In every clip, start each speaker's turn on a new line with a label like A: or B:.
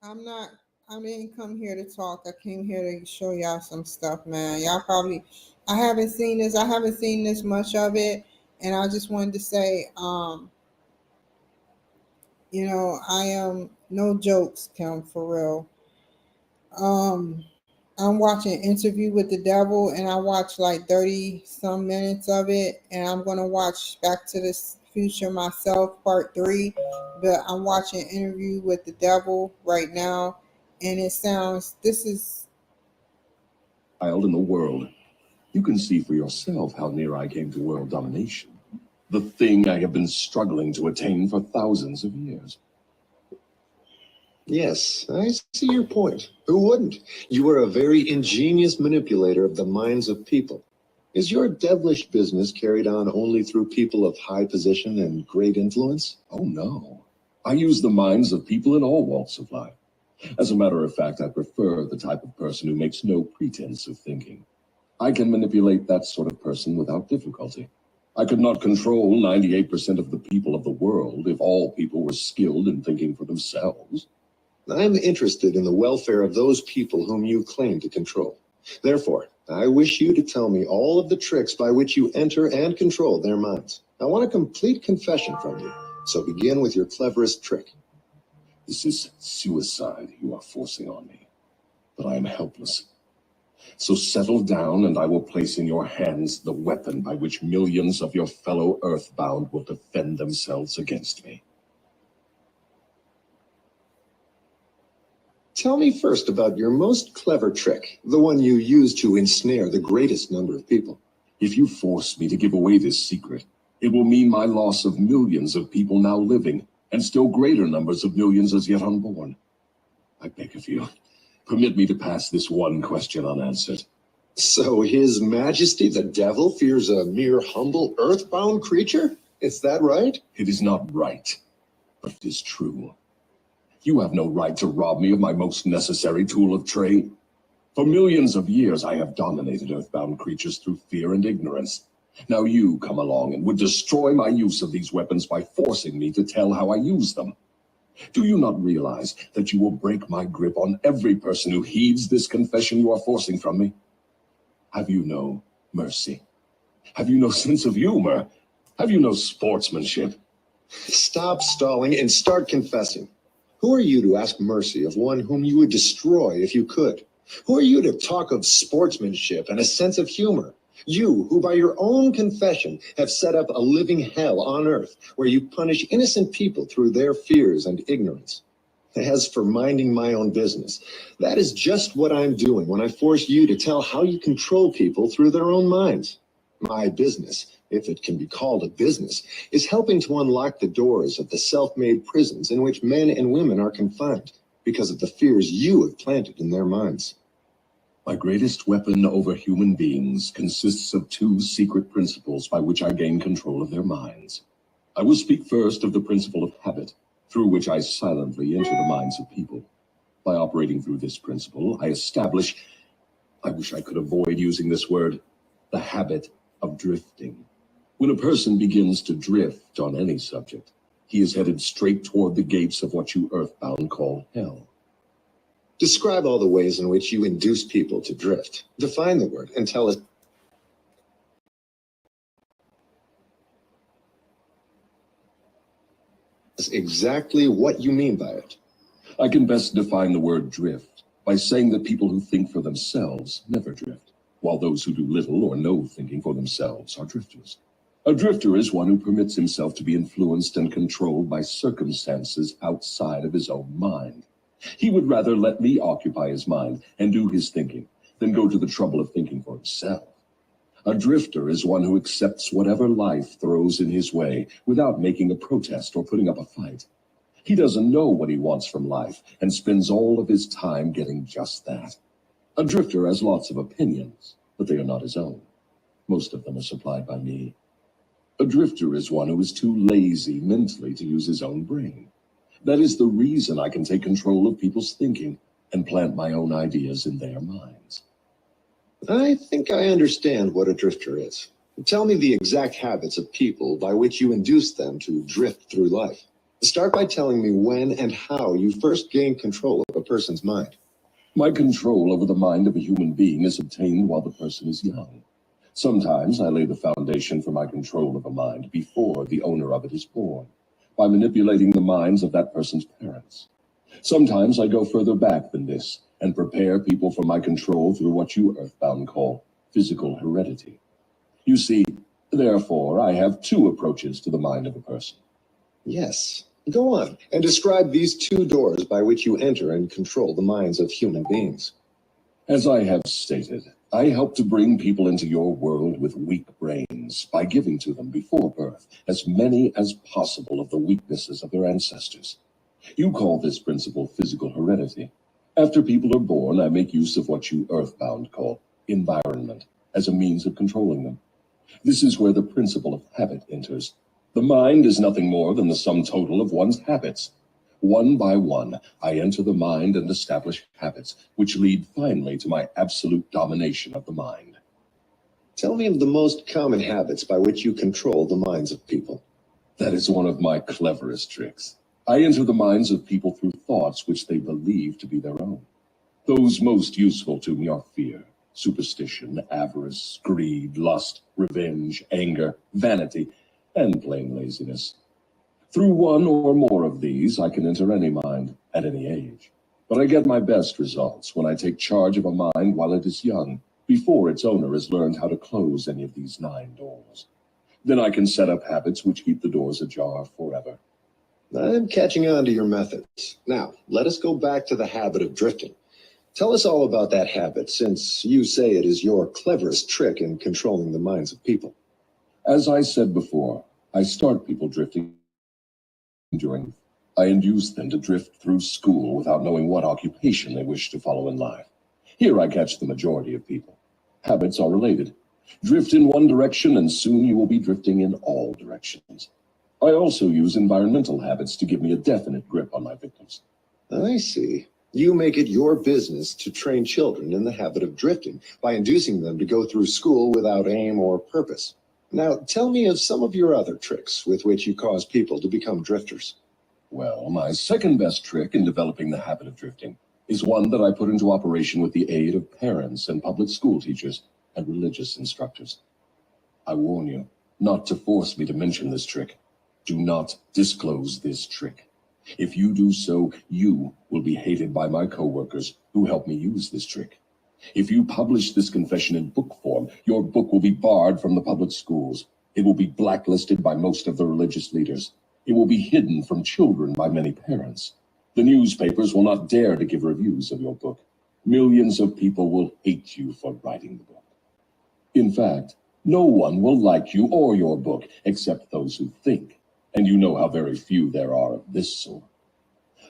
A: I'm not. I didn't come here to talk. I came here to show y'all some stuff, man. Y'all probably. I haven't seen this. I haven't seen this much of it, and I just wanted to say, I am no jokes, Kim, for real. I'm watching Interview with the Devil, and I watched like 30 some minutes of it, and I'm gonna watch Back to the Future myself, part three. But I'm watching Interview with the Devil right now, and it sounds. This is.
B: Child in the world. You can see for yourself how near I came to world domination. The thing I have been struggling to attain for thousands of years.
C: Yes, I see your point. Who wouldn't? You are a very ingenious manipulator of the minds of people. Is your devilish business carried on only through people of high position and great influence?
B: Oh, no. I use the minds of people in all walks of life. As a matter of fact, I prefer the type of person who makes no pretense of thinking. I can manipulate that sort of person without difficulty. I could not control 98% of the people of the world if all people were skilled in thinking for themselves.
C: I'm interested in the welfare of those people whom you claim to control. Therefore, I wish you to tell me all of the tricks by which you enter and control their minds. I want a complete confession from you, so begin with your cleverest trick.
B: This is suicide you are forcing on me, but I am helpless. So settle down, and I will place in your hands the weapon by which millions of your fellow Earthbound will defend themselves against me.
C: Tell me first about your most clever trick, the one you use to ensnare the greatest number of people.
B: If you force me to give away this secret, it will mean my loss of millions of people now living, and still greater numbers of millions as yet unborn. I beg of you, permit me to pass this one question unanswered.
C: So His Majesty the Devil fears a mere humble earthbound creature? Is that right?
B: It is not right, but it is true. You have no right to rob me of my most necessary tool of trade. For millions of years, I have dominated earthbound creatures through fear and ignorance. Now you come along and would destroy my use of these weapons by forcing me to tell how I use them. Do you not realize that you will break my grip on every person who heeds this confession you are forcing from me? Have you no mercy? Have you no sense of humor? Have you no sportsmanship?
C: Stop stalling and start confessing. Who are you to ask mercy of one whom you would destroy if you could? Who are you to talk of sportsmanship and a sense of humor? You, who by your own confession have set up a living hell on earth, where you punish innocent people through their fears and ignorance. As for minding my own business, that is just what I'm doing when I force you to tell how you control people through their own minds. My business, if it can be called a business, is helping to unlock the doors of the self-made prisons in which men and women are confined because of the fears you have planted in their minds.
B: My greatest weapon over human beings consists of two secret principles by which I gain control of their minds. I will speak first of the principle of habit, through which I silently enter the minds of people. By operating through this principle, I establish, I wish I could avoid using this word, the habit of drifting. When a person begins to drift on any subject, he is headed straight toward the gates of what you earthbound call hell.
C: Describe all the ways in which you induce people to drift. Define the word and tell us exactly what you mean by it.
B: I can best define the word drift by saying that people who think for themselves never drift, while those who do little or no thinking for themselves are drifters. A drifter is one who permits himself to be influenced and controlled by circumstances outside of his own mind. He would rather let me occupy his mind and do his thinking than go to the trouble of thinking for himself. A drifter is one who accepts whatever life throws in his way without making a protest or putting up a fight. He doesn't know what he wants from life and spends all of his time getting just that. A drifter has lots of opinions, but they are not his own. Most of them are supplied by me. A drifter is one who is too lazy mentally to use his own brain. That is the reason I can take control of people's thinking and plant my own ideas in their minds.
C: I think I understand what a drifter is. Tell me the exact habits of people by which you induce them to drift through life. Start by telling me when and how you first gained control over person's mind?
B: My control over the mind of a human being is obtained while the person is young. Sometimes I lay the foundation for my control of a mind before the owner of it is born, by manipulating the minds of that person's parents. Sometimes I go further back than this and prepare people for my control through what you earthbound call physical heredity. You see, therefore, I have two approaches to the mind of a person.
C: Yes. Go on and describe these two doors by which you enter and control the minds of human beings.
B: As I have stated, I help to bring people into your world with weak brains by giving to them before birth as many as possible of the weaknesses of their ancestors. You call this principle physical heredity. After people are born, I make use of what you earthbound call environment as a means of controlling them. This is where the principle of habit enters. The mind is nothing more than the sum total of one's habits. One by one, I enter the mind and establish habits, which lead finally to my absolute domination of the mind.
C: Tell me of the most common habits by which you control the minds of people.
B: That is one of my cleverest tricks. I enter the minds of people through thoughts which they believe to be their own. Those most useful to me are fear, superstition, avarice, greed, lust, revenge, anger, vanity, and plain laziness. Through one or more of these, I can enter any mind at any age. But I get my best results when I take charge of a mind while it is young, before its owner has learned how to close any of these 9 doors. Then I can set up habits which keep the doors ajar forever.
C: I'm catching on to your methods. Now, let us go back to the habit of drifting. Tell us all about that habit, since you say it is your cleverest trick in controlling the minds of people.
B: As I said before, I start people drifting I induce them to drift through school without knowing what occupation they wish to follow in life. Here I catch the majority of people. Habits are related. Drift in one direction and soon you will be drifting in all directions. I also use environmental habits to give me a definite grip on my victims.
C: I see. You make it your business to train children in the habit of drifting by inducing them to go through school without aim or purpose. Now, tell me of some of your other tricks with which you cause people to become drifters.
B: Well, my second best trick in developing the habit of drifting is one that I put into operation with the aid of parents and public school teachers and religious instructors. I warn you not to force me to mention this trick. Do not disclose this trick. If you do so, you will be hated by my coworkers who help me use this trick. If you publish this confession in book form, your book will be barred from the public schools. It will be blacklisted by most of the religious leaders. It will be hidden from children by many parents. The newspapers will not dare to give reviews of your book. Millions of people will hate you for writing the book. In fact, no one will like you or your book except those who think, and you know how very few there are of this sort.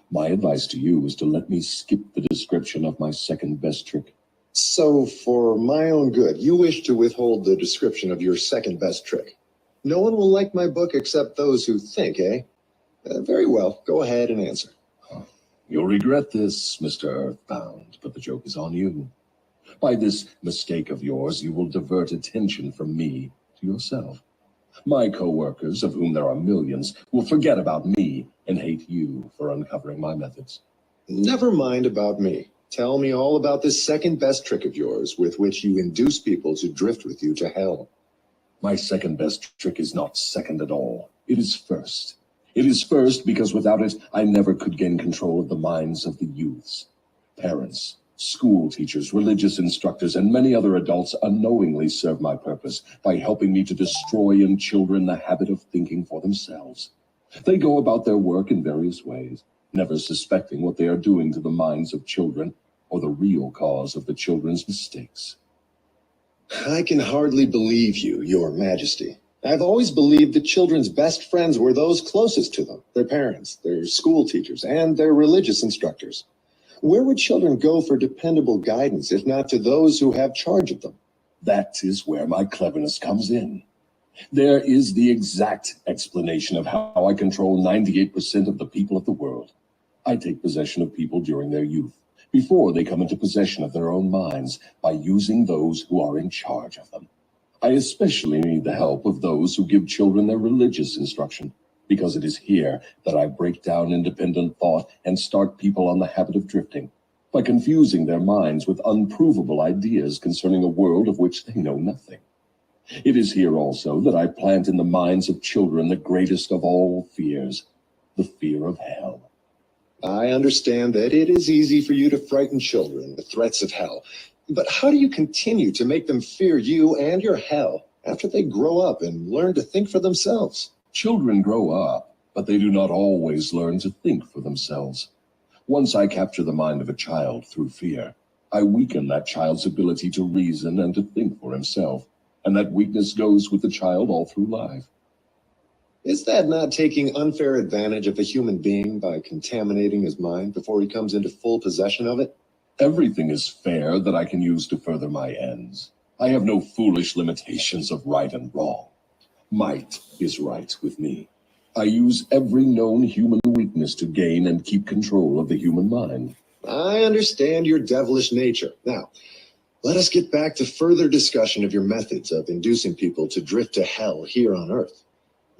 B: My advice to you is to let me skip the description of my second best trick.
C: So, for my own good, you wish to withhold the description of your second best trick. No one will like my book except those who think, eh? Very well. Go ahead and answer.
B: You'll regret this, Mr. Earthbound, but the joke is on you. By this mistake of yours, you will divert attention from me to yourself. My co-workers, of whom there are millions, will forget about me and hate you for uncovering my methods.
C: Never mind about me. Tell me all about this second best trick of yours with which you induce people to drift with you to hell.
B: My second best trick is not second at all. It is first. It is first because without it, I never could gain control of the minds of the youths. Parents, school teachers, religious instructors, and many other adults unknowingly serve my purpose by helping me to destroy in children the habit of thinking for themselves. They go about their work in various ways, never suspecting what they are doing to the minds of children or the real cause of the children's mistakes.
C: I can hardly believe you, Your Majesty. I've always believed that children's best friends were those closest to them, their parents, their school teachers, and their religious instructors. Where would children go for dependable guidance if not to those who have charge of them?
B: That is where my cleverness comes in. There is the exact explanation of how I control 98% of the people of the world. I take possession of people during their youth, before they come into possession of their own minds, by using those who are in charge of them. I especially need the help of those who give children their religious instruction. because it is here that I break down independent thought and start people on the habit of drifting, by confusing their minds with unprovable ideas concerning a world of which they know nothing. It is here also that I plant in the minds of children the greatest of all fears, the fear of hell.
C: I understand that it is easy for you to frighten children with threats of hell, but how do you continue to make them fear you and your hell after they grow up and learn to think for themselves?
B: Children grow up, but they do not always learn to think for themselves. Once I capture the mind of a child through fear, I weaken that child's ability to reason and to think for himself, and that weakness goes with the child all through life.
C: Is that not taking unfair advantage of a human being by contaminating his mind before he comes into full possession of it?
B: Everything is fair that I can use to further my ends. I have no foolish limitations of right and wrong. Might is right with me. I use every known human weakness to gain and keep control of the human mind.
C: I understand your devilish nature. Now, let us get back to further discussion of your methods of inducing people to drift to hell here on Earth.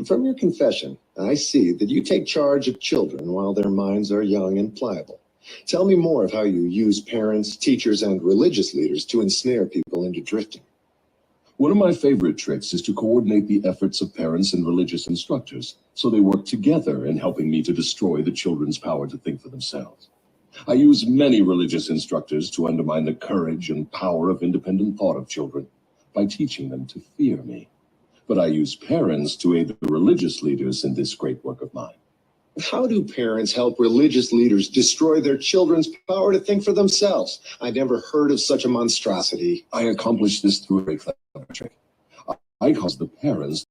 C: From your confession, I see that you take charge of children while their minds are young and pliable. Tell me more of how you use parents, teachers, and religious leaders to ensnare people into drifting.
B: One of my favorite tricks is to coordinate the efforts of parents and religious instructors, so they work together in helping me to destroy the children's power to think for themselves. I use many religious instructors to undermine the courage and power of independent thought of children by teaching them to fear me. But I use parents to aid the religious leaders in this great work of mine.
C: How do parents help religious leaders destroy their children's power to think for themselves? I never heard of such a monstrosity.
B: I accomplish this through a very clever trick. I cause the parents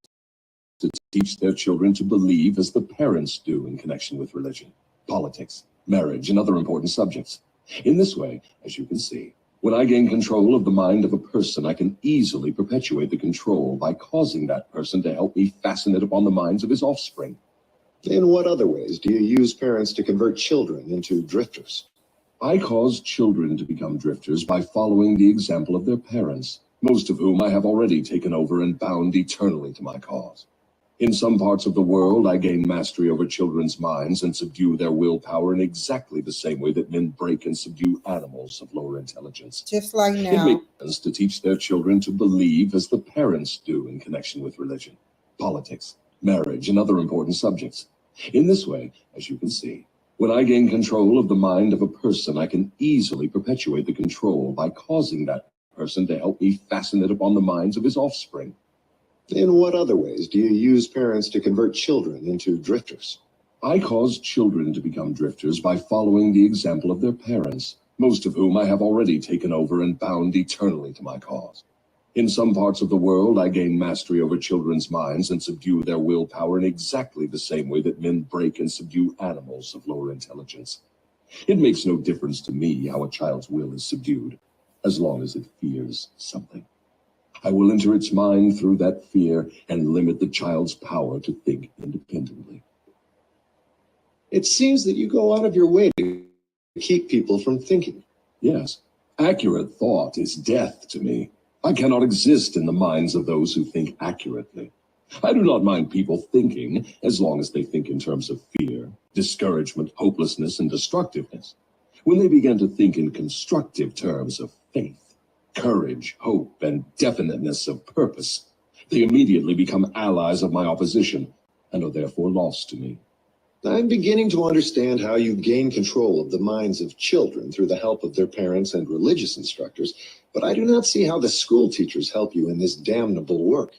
B: to teach their children to believe as the parents do in connection with religion, politics, marriage, and other important subjects. In this way, as you can see, when I gain control of the mind of a person, I can easily perpetuate the control by causing that person to help me fasten it upon the minds of his offspring.
C: In what other ways do you use parents to convert children into drifters?
B: I cause children to become drifters by following the example of their parents, most of whom I have already taken over and bound eternally to my cause. In some parts of the world, I gain mastery over children's minds and subdue their willpower in exactly the same way that men break and subdue animals of lower intelligence.
A: Just like
B: It
A: now.
B: makes sense to teach their children to believe as the parents do in connection with religion, politics, marriage, and other important subjects. In this way, as you can see, when I gain control of the mind of a person, I can easily perpetuate the control by causing that person to help me fasten it upon the minds of his offspring.
C: In what other ways do you use parents to convert children into drifters?
B: I cause children to become drifters by following the example of their parents, most of whom I have already taken over and bound eternally to my cause. In some parts of the world, I gain mastery over children's minds and subdue their willpower in exactly the same way that men break and subdue animals of lower intelligence. It makes no difference to me how a child's will is subdued, as long as it fears something. I will enter its mind through that fear and limit the child's power to think independently.
C: It seems that you go out of your way to keep people from thinking.
B: Yes, accurate thought is death to me. I cannot exist in the minds of those who think accurately. I do not mind people thinking as long as they think in terms of fear, discouragement, hopelessness, and destructiveness. When they begin to think in constructive terms of faith, courage, hope, and definiteness of purpose, they immediately become allies of my opposition and are therefore lost to me.
C: I'm beginning to understand how you gain control of the minds of children through the help of their parents and religious instructors, but I do not see how the school teachers help you in this damnable work.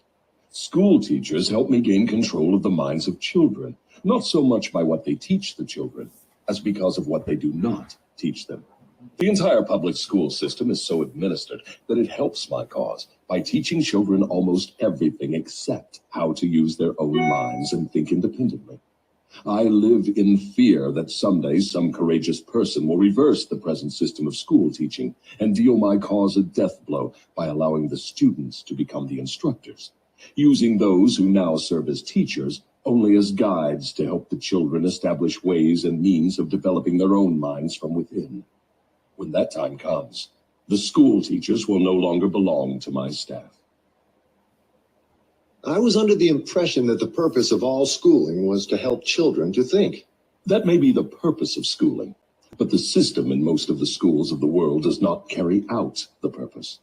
B: School teachers help me gain control of the minds of children, not so much by what they teach the children, as because of what they do not teach them. The entire public school system is so administered that it helps my cause by teaching children almost everything except how to use their own minds and think independently. I live in fear that someday some courageous person will reverse the present system of school teaching and deal my cause a death blow by allowing the students to become the instructors, using those who now serve as teachers only as guides to help the children establish ways and means of developing their own minds from within. When that time comes, the school teachers will no longer belong to my staff.
C: I was under the impression that the purpose of all schooling was to help children to think.
B: That may be the purpose of schooling, but the system in most of the schools of the world does not carry out the purpose.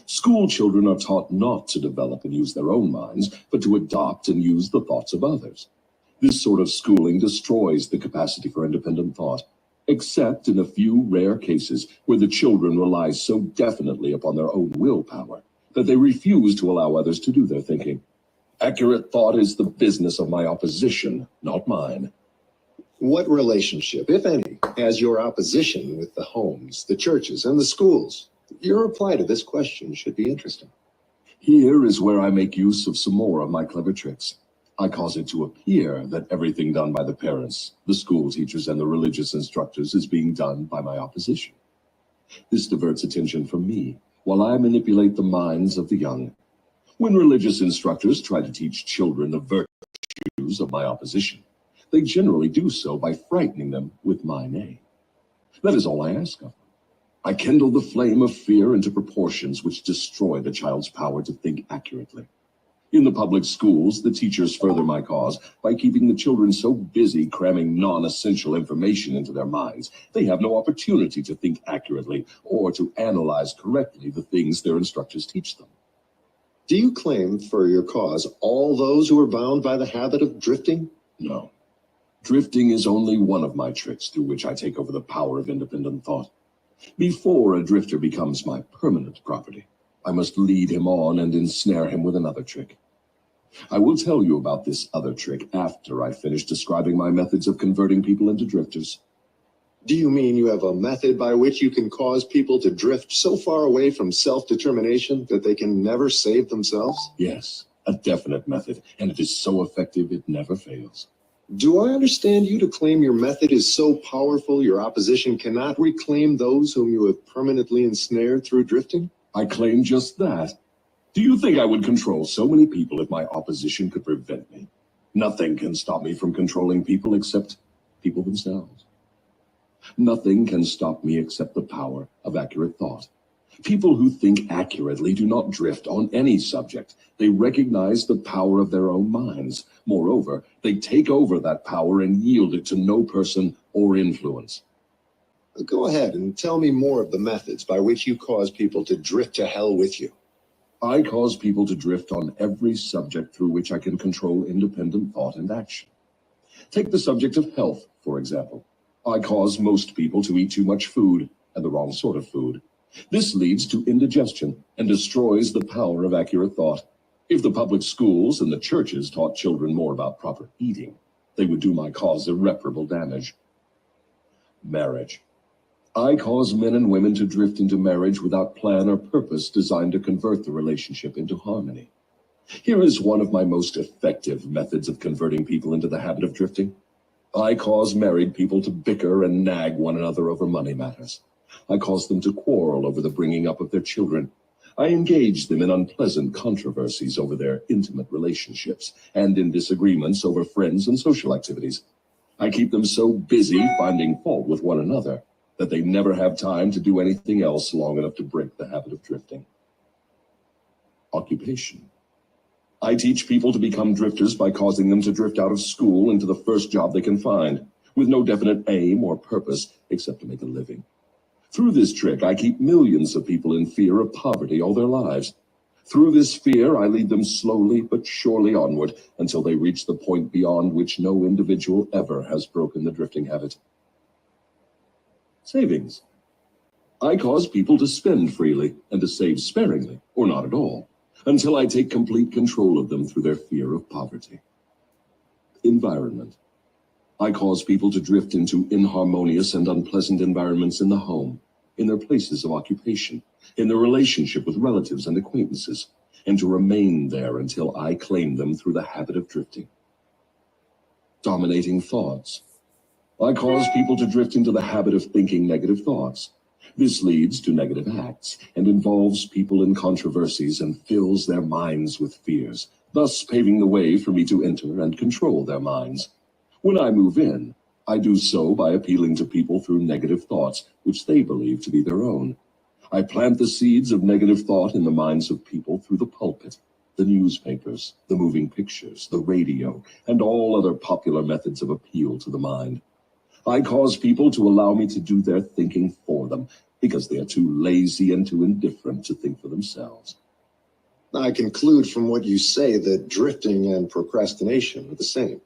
B: School children are taught not to develop and use their own minds, but to adopt and use the thoughts of others. This sort of schooling destroys the capacity for independent thought, except in a few rare cases where the children rely so definitely upon their own willpower that they refuse to allow others to do their thinking. Accurate thought is the business of my opposition, not mine.
C: What relationship, if any, has your opposition with the homes, the churches, and the schools? Your reply to this question should be interesting.
B: Here is where I make use of some more of my clever tricks. I cause it to appear that everything done by the parents, the school teachers, and the religious instructors is being done by my opposition. This diverts attention from me, while I manipulate the minds of the young. When religious instructors try to teach children the virtues of my opposition, they generally do so by frightening them with my name. That is all I ask of them. I kindle the flame of fear into proportions which destroy the child's power to think accurately. In the public schools, the teachers further my cause by keeping the children so busy cramming non-essential information into their minds, they have no opportunity to think accurately or to analyze correctly the things their instructors teach them.
C: Do you claim for your cause all those who are bound by the habit of drifting?
B: No. Drifting is only one of my tricks through which I take over the power of independent thought. Before a drifter becomes my permanent property, I must lead him on and ensnare him with another trick. I will tell you about this other trick after I finish describing my methods of converting people into drifters.
C: Do you mean you have a method by which you can cause people to drift so far away from self-determination that they can never save themselves?
B: Yes, a definite method, and it is so effective it never fails.
C: Do I understand you to claim your method is so powerful your opposition cannot reclaim those whom you have permanently ensnared through drifting?
B: I claim just that. Do you think I would control so many people if my opposition could prevent me? Nothing can stop me from controlling people except people themselves. Nothing can stop me except the power of accurate thought. People who think accurately do not drift on any subject. They recognize the power of their own minds. Moreover, they take over that power and yield it to no person or influence.
C: Go ahead and tell me more of the methods by which you cause people to drift to hell with you.
B: I cause people to drift on every subject through which I can control independent thought and action. Take the subject of health, for example. I cause most people to eat too much food, and the wrong sort of food. This leads to indigestion and destroys the power of accurate thought. If the public schools and the churches taught children more about proper eating, they would do my cause irreparable damage. Marriage. I cause men and women to drift into marriage without plan or purpose designed to convert the relationship into harmony. Here is one of my most effective methods of converting people into the habit of drifting. I cause married people to bicker and nag one another over money matters. I cause them to quarrel over the bringing up of their children. I engage them in unpleasant controversies over their intimate relationships and in disagreements over friends and social activities. I keep them so busy finding fault with one another that they never have time to do anything else long enough to break the habit of drifting. Occupation. I teach people to become drifters by causing them to drift out of school into the first job they can find, with no definite aim or purpose except to make a living. Through this trick, I keep millions of people in fear of poverty all their lives. Through this fear, I lead them slowly but surely onward until they reach the point beyond which no individual ever has broken the drifting habit. Savings. I cause people to spend freely and to save sparingly, or not at all, until I take complete control of them through their fear of poverty. Environment. I cause people to drift into inharmonious and unpleasant environments in the home, in their places of occupation, in their relationship with relatives and acquaintances, and to remain there until I claim them through the habit of drifting. Dominating thoughts. I cause people to drift into the habit of thinking negative thoughts. This leads to negative acts and involves people in controversies and fills their minds with fears, thus paving the way for me to enter and control their minds. When I move in, I do so by appealing to people through negative thoughts, which they believe to be their own. I plant the seeds of negative thought in the minds of people through the pulpit. the newspapers, the moving pictures, the radio, and all other popular methods of appeal to the mind. I cause people to allow me to do their thinking for them because they are too lazy and too indifferent to think for themselves.
C: I conclude from what you say that drifting and procrastination are the same.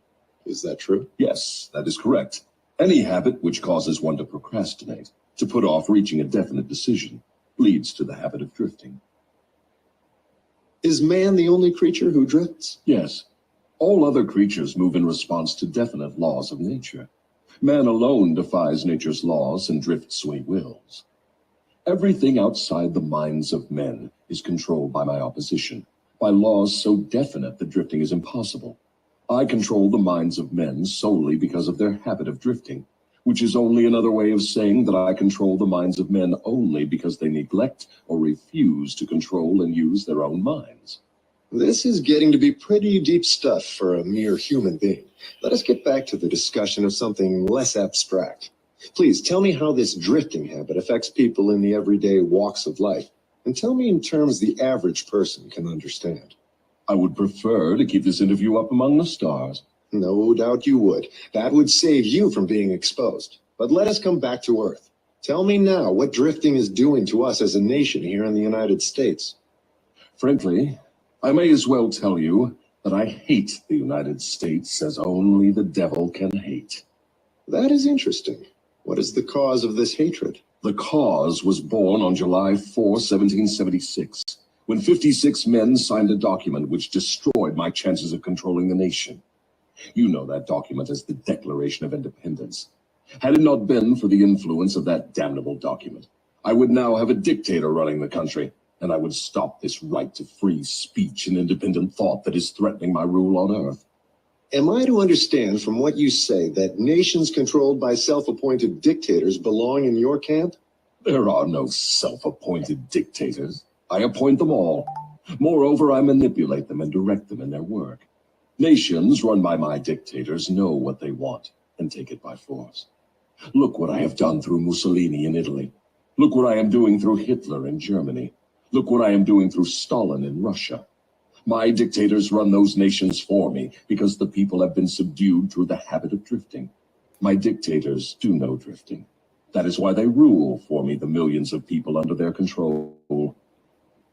C: Is that true?
B: Yes, that is correct. Any habit which causes one to procrastinate, to put off reaching a definite decision, leads to the habit of drifting.
C: Is man the only creature who drifts?
B: Yes. All other creatures move in response to definite laws of nature. Man alone defies nature's laws and drifts when he wills. Everything outside the minds of men is controlled by my opposition, by laws so definite that drifting is impossible. I control the minds of men solely because of their habit of drifting, which is only another way of saying that I control the minds of men only because they neglect or refuse to control and use their own minds.
C: This is getting to be pretty deep stuff for a mere human being. Let us get back to the discussion of something less abstract. Please tell me how this drifting habit affects people in the everyday walks of life, and tell me in terms the average person can understand.
B: I would prefer to keep this interview up among the stars.
C: No doubt you would. That would save you from being exposed. But let us come back to Earth. Tell me now what drifting is doing to us as a nation here in the United States.
B: Frankly, I may as well tell you that I hate the United States as only the devil can hate.
C: That is interesting. What is the cause of this hatred?
B: The cause was born on July 4, 1776, when 56 men signed a document which destroyed my chances of controlling the nation. You know that document as the Declaration of Independence. Had it not been for the influence of that damnable document, I would now have a dictator running the country, and I would stop this right to free speech and independent thought that is threatening my rule on Earth.
C: Am I to understand from what you say that nations controlled by self-appointed dictators belong in your camp?
B: There are no self-appointed dictators. I appoint them all. Moreover, I manipulate them and direct them in their work. Nations run by my dictators know what they want and take it by force. Look what I have done through Mussolini in Italy. Look what I am doing through Hitler in Germany. Look what I am doing through Stalin in Russia. My dictators run those nations for me because the people have been subdued through the habit of drifting. My dictators do no drifting. That is why they rule for me the millions of people under their control.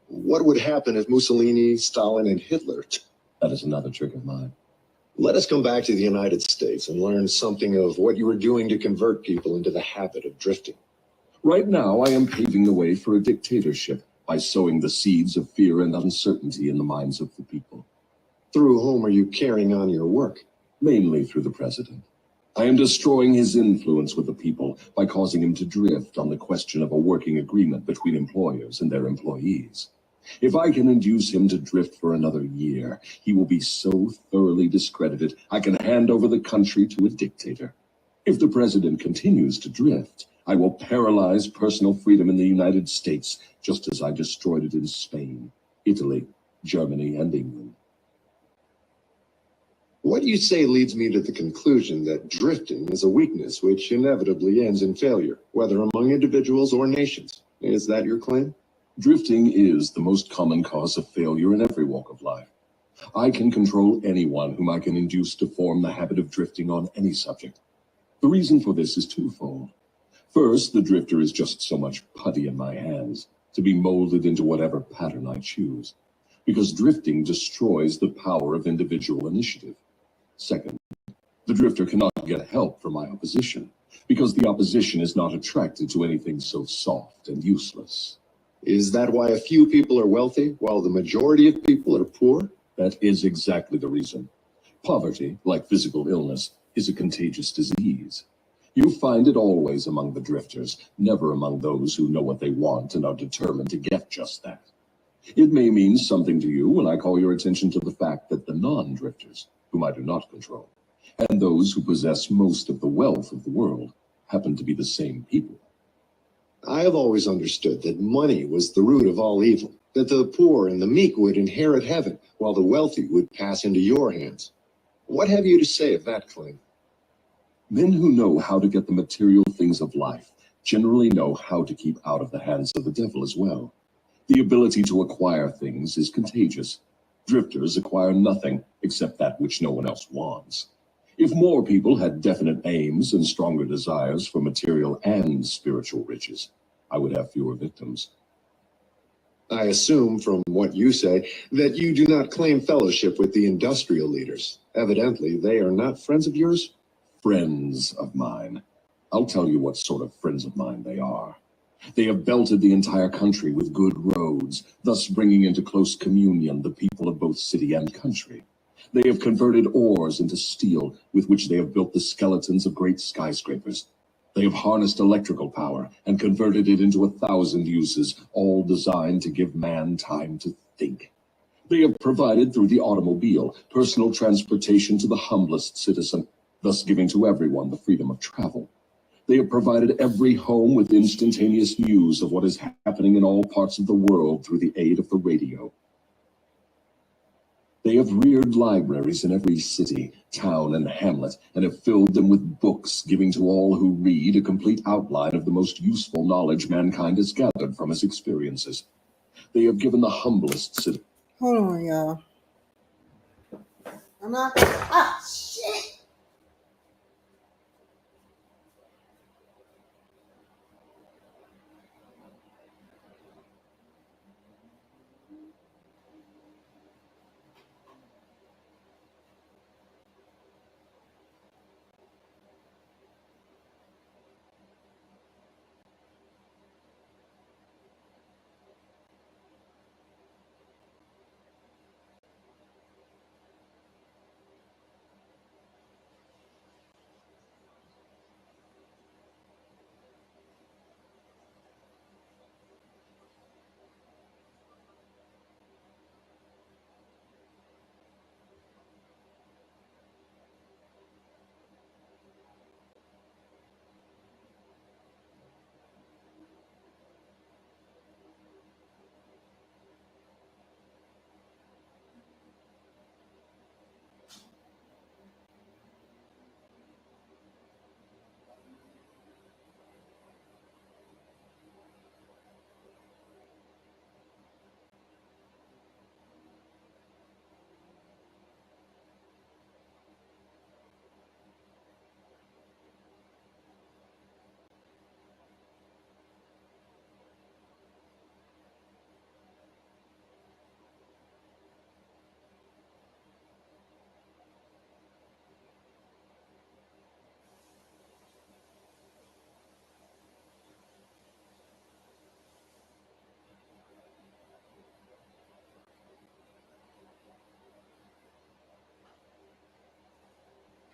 C: What would happen if Mussolini, Stalin, and Hitler...
B: That is another trick of mine.
C: Let us come back to the United States and learn something of what you were doing to convert people into the habit of drifting.
B: Right now, I am paving the way for a dictatorship by sowing the seeds of fear and uncertainty in the minds of the people.
C: Through whom are you carrying on your work?
B: Mainly through the president. I am destroying his influence with the people by causing him to drift on the question of a working agreement between employers and their employees. If I can induce him to drift for another year, he will be so thoroughly discredited, I can hand over the country to a dictator. If the president continues to drift, I will paralyze personal freedom in the United States, just as I destroyed it in Spain, Italy, Germany, and England.
C: What you say leads me to the conclusion that drifting is a weakness which inevitably ends in failure, whether among individuals or nations. Is that your claim?
B: Drifting is the most common cause of failure in every walk of life. I can control anyone whom I can induce to form the habit of drifting on any subject. The reason for this is twofold. First, the drifter is just so much putty in my hands, to be molded into whatever pattern I choose, because drifting destroys the power of individual initiative. Second, the drifter cannot get help from my opposition, because the opposition is not attracted to anything so soft and useless.
C: Is that why a few people are wealthy while the majority of people are poor?
B: That is exactly the reason. Poverty, like physical illness, is a contagious disease. You find it always among the drifters, never among those who know what they want and are determined to get just that. It may mean something to you when I call your attention to the fact that the non-drifters, whom I do not control, and those who possess most of the wealth of the world, happen to be the same people.
C: I have always understood that money was the root of all evil, that the poor and the meek would inherit heaven, while the wealthy would pass into your hands. What have you to say of that claim?
B: Men who know how to get the material things of life generally know how to keep out of the hands of the devil as well. The ability to acquire things is contagious. Drifters acquire nothing except that which no one else wants. If more people had definite aims and stronger desires for material and spiritual riches, I would have fewer victims.
C: I assume from what you say that you do not claim fellowship with the industrial leaders. Evidently, they are not friends of yours?
B: Friends of mine. I'll tell you what sort of friends of mine they are. They have belted the entire country with good roads, thus bringing into close communion the people of both city and country. They have converted ores into steel, with which they have built the skeletons of great skyscrapers. They have harnessed electrical power and converted it into 1,000 uses, all designed to give man time to think. They have provided through the automobile personal transportation to the humblest citizen, thus giving to everyone the freedom of travel. They have provided every home with instantaneous news of what is happening in all parts of the world through the aid of the radio. They have reared libraries in every city, town, and hamlet, and have filled them with books, giving to all who read a complete outline of the most useful knowledge mankind has gathered from his experiences. They have given the humblest citizens.
A: Hold on, y'all. I'm not. Ah, shit.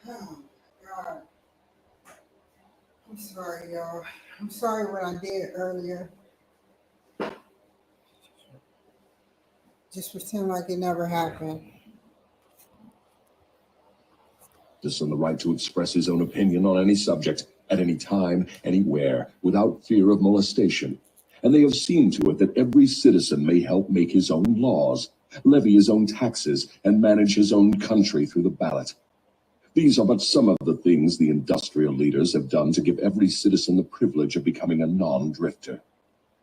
A: Oh, God. I'm sorry, y'all. I'm sorry what I did earlier. Just pretend like it never happened.
B: And the right to express his own opinion on any subject, at any time, anywhere, without fear of molestation. And they have seen to it that every citizen may help make his own laws, levy his own taxes, and manage his own country through the ballot. These are but some of the things the industrial leaders have done to give every citizen the privilege of becoming a non-drifter.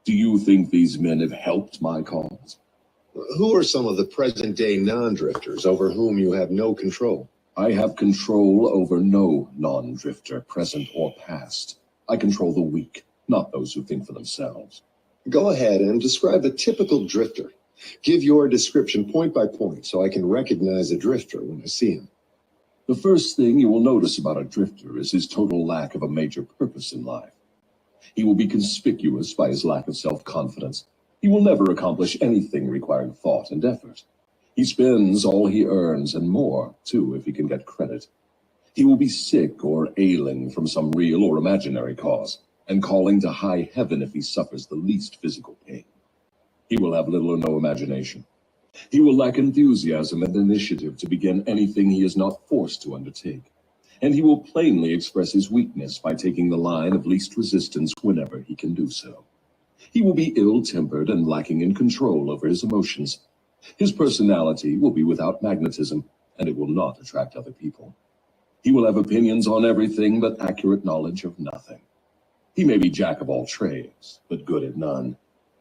B: Do you think these men have helped my cause?
C: Who are some of the present-day non-drifters over whom you have no control?
B: I have control over no non-drifter, present or past. I control the weak, not those who think for themselves.
C: Go ahead and describe a typical drifter. Give your description point by point so I can recognize a drifter when I see him.
B: The first thing you will notice about a drifter is his total lack of a major purpose in life. He will be conspicuous by his lack of self-confidence. He will never accomplish anything requiring thought and effort. He spends all he earns and more, too, if he can get credit. He will be sick or ailing from some real or imaginary cause, and calling to high heaven if he suffers the least physical pain. He will have little or no imagination. He will lack enthusiasm and initiative to begin anything he is not forced to undertake. And he will plainly express his weakness by taking the line of least resistance whenever he can do so. He will be ill-tempered and lacking in control over his emotions. His personality will be without magnetism, and it will not attract other people. He will have opinions on everything but accurate knowledge of nothing. He may be jack of all trades, but good at none.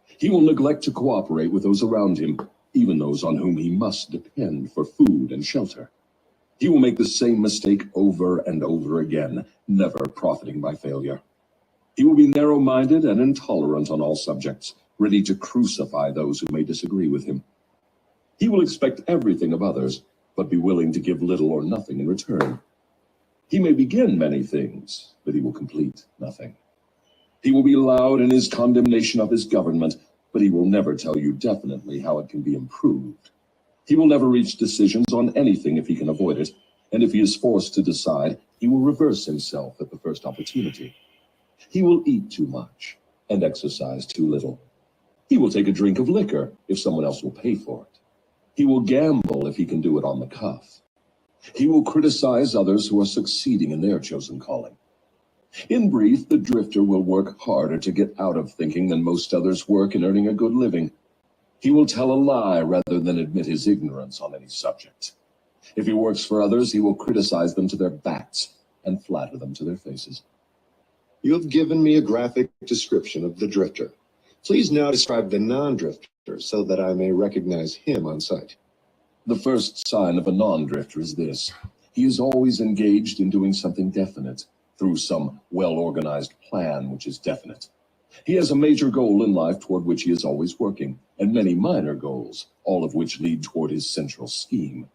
B: He will neglect to cooperate with those around him. even those on whom he must depend for food and shelter. He will make the same mistake over and over again, never profiting by failure. He will be narrow-minded and intolerant on all subjects, ready to crucify those who may disagree with him. He will expect everything of others, but be willing to give little or nothing in return. He may begin many things, but he will complete nothing. He will be loud in his condemnation of his government, but he will never tell you definitely how it can be improved. He will never reach decisions on anything if he can avoid it, and if he is forced to decide, he will reverse himself at the first opportunity. He will eat too much and exercise too little. He will take a drink of liquor if someone else will pay for it. He will gamble if he can do it on the cuff. He will criticize others who are succeeding in their chosen calling. In brief, the drifter will work harder to get out of thinking than most others work in earning a good living. He will tell a lie rather than admit his ignorance on any subject. If he works for others, he will criticize them to their backs and flatter them to their faces.
C: You have given me a graphic description of the drifter. Please now describe the non-drifter so that I may recognize him on sight.
B: The first sign of a non-drifter is this. He is always engaged in doing something definite, through some well-organized plan which is definite. He has a major goal in life toward which he is always working, and many minor goals, all of which lead toward his central scheme.